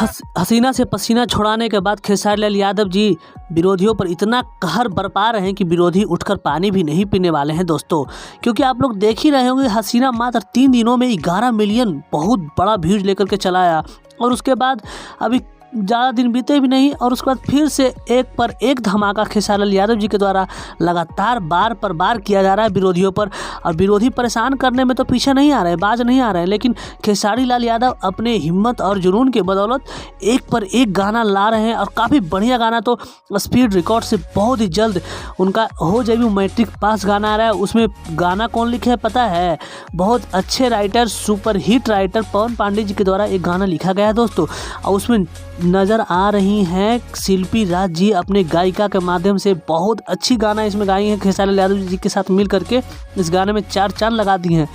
हसीना से पसीना छुड़ाने के बाद खेसारी लाल यादव जी विरोधियों पर इतना कहर बरपा रहे हैं कि विरोधी उठकर पानी भी नहीं पीने वाले हैं दोस्तों। क्योंकि आप लोग देख ही रहे होंगे, हसीना मात्र 3 दिनों में 11 मिलियन बहुत बड़ा व्यूज लेकर के चला आया। और उसके बाद अभी ज़्यादा दिन बीते भी नहीं और उसके बाद फिर से एक पर एक धमाका खेसारी लाल यादव जी के द्वारा लगातार बार पर बार किया जा रहा है विरोधियों पर। और विरोधी परेशान करने में तो पीछे नहीं आ रहे, बाज नहीं आ रहे हैं, लेकिन खेसारी लाल यादव अपने हिम्मत और जुनून के बदौलत एक पर एक गाना ला रहे हैं। और काफ़ी बढ़िया गाना, तो स्पीड रिकॉर्ड से बहुत ही जल्द उनका हो जाएगी मैट्रिक पास गाना आ रहा है। उसमें गाना कौन लिखे है पता है? बहुत अच्छे राइटर, सुपर हिट राइटर पवन पांडे जी के द्वारा एक गाना लिखा गया है दोस्तों। और उसमें नज़र आ रही हैं शिल्पी राज जी अपने गायिका के माध्यम से। बहुत अच्छी गाना इसमें गाई हैं खेसारी लाल यादव जी के साथ मिल करके। इस गाने में 4 चांद लगा दिए हैं।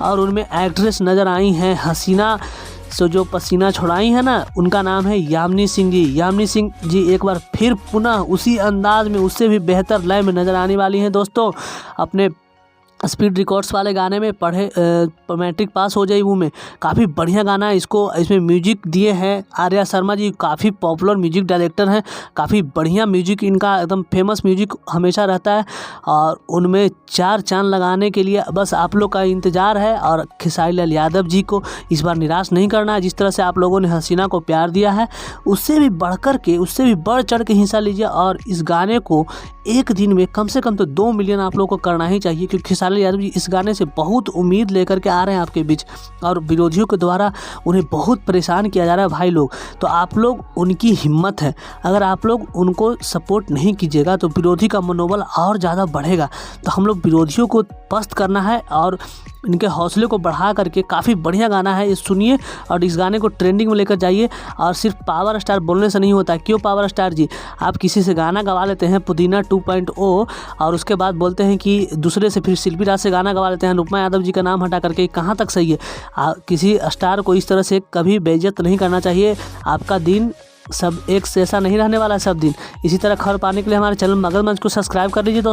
और उनमें एक्ट्रेस नज़र आई हैं हसीना से जो पसीना छुड़ाई है ना, उनका नाम है यामिनी सिंह जी। यामिनी सिंह जी एक बार फिर पुनः उसी अंदाज में, उससे भी बेहतर लय में नज़र आने वाली हैं दोस्तों। अपने स्पीड रिकॉर्ड्स वाले गाने में मैट्रिक पास हो जाए वो में काफ़ी बढ़िया गाना है। इसमें म्यूजिक दिए हैं आर्या शर्मा जी, काफ़ी पॉपुलर म्यूजिक डायरेक्टर हैं। काफ़ी बढ़िया म्यूजिक इनका, एकदम फेमस म्यूजिक हमेशा रहता है। और उनमें 4 चांद लगाने के लिए बस आप लोग का इंतज़ार है। और खेसारी लाल यादव जी को इस बार निराश नहीं करना है। जिस तरह से आप लोगों ने हसीना को प्यार दिया है, उससे भी बढ़कर के, उससे भी बढ़ चढ़ के हिस्सा लीजिए। और इस गाने को एक दिन में कम से कम तो 2 मिलियन आप लोगों को करना ही चाहिए। क्योंकि खेसारी लाल यादव जी इस गाने से बहुत उम्मीद लेकर के आ रहे हैं आपके बीच। और विरोधियों के द्वारा उन्हें बहुत परेशान किया जा रहा है भाई लोग। तो आप लोग उनकी हिम्मत है, अगर आप लोग उनको सपोर्ट नहीं कीजिएगा तो विरोधी का मनोबल और ज़्यादा बढ़ेगा। तो हम लोग विरोधियों को पस्त करना है और इनके हौसले को बढ़ा करके, काफ़ी बढ़िया गाना है, ये सुनिए और इस गाने को ट्रेंडिंग में लेकर जाइए। और सिर्फ पावर स्टार बोलने से नहीं होता। क्यों पावर स्टार जी? आप किसी से गाना गवा लेते हैं पुदीना 2.0 और उसके बाद बोलते हैं कि दूसरे से फिर शिल्पी राज से गाना गवा लेते हैं, अनुपमा यादव जी का नाम हटा करके, कहाँ तक सही है? किसी स्टार को इस तरह से कभी बेइज्जत नहीं करना चाहिए। आपका दिन सब एक जैसा नहीं रहने वाला है सब दिन। इसी तरह खबर पाने के लिए हमारे चैनल मगध मंच को सब्सक्राइब कर लीजिए दोस्तों।